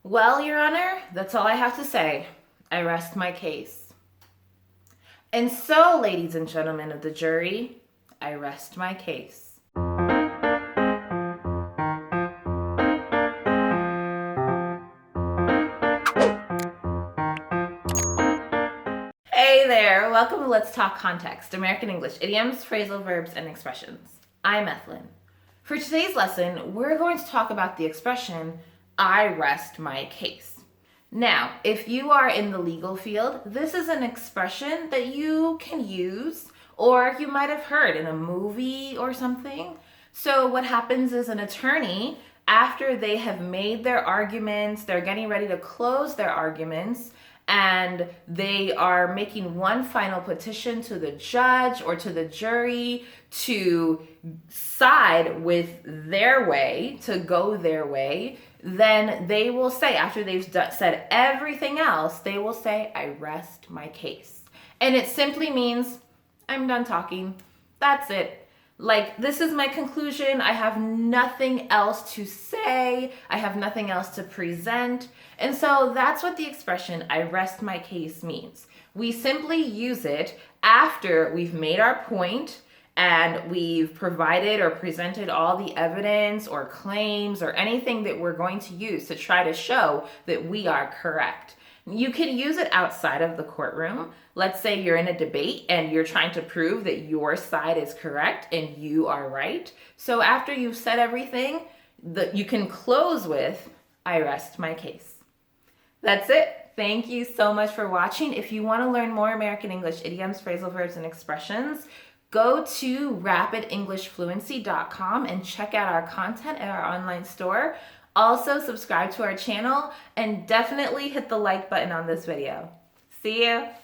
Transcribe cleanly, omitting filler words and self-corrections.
Well, Your Honor, that's all I have to say. I rest my case. And so, ladies and gentlemen of the jury, I rest my case. Hey there, welcome to Let's Talk Context, American English idioms, phrasal verbs, and expressions. I'm Ethlyn. For today's lesson, we're going to talk about the expression, I rest my case. Now, if you are in the legal field, this is an expression that you can use or you might have heard in a movie or something. So what happens is an attorney, after they have made their arguments, they're getting ready to close their arguments, and they are making one final petition to the judge or to the jury to side with their way, to go their way, then they will say, after they've said everything else, they will say, I rest my case. And it simply means, I'm done talking. That's it. Like, this is my conclusion. I have nothing else to say. I have nothing else to present. And so that's what the expression, I rest my case, means. We simply use it after we've made our point and we've provided or presented all the evidence or claims or anything that we're going to use to try to show that we are correct. You can use it outside of the courtroom. Let's say you're in a debate and you're trying to prove that your side is correct and you are right. So after you've said everything, you can close with, I rest my case. That's it. Thank you so much for watching. If you want to learn more American English idioms, phrasal verbs, and expressions, go to rapidenglishfluency.com and check out our content at our online store. Also, subscribe to our channel and definitely hit the like button on this video. See you!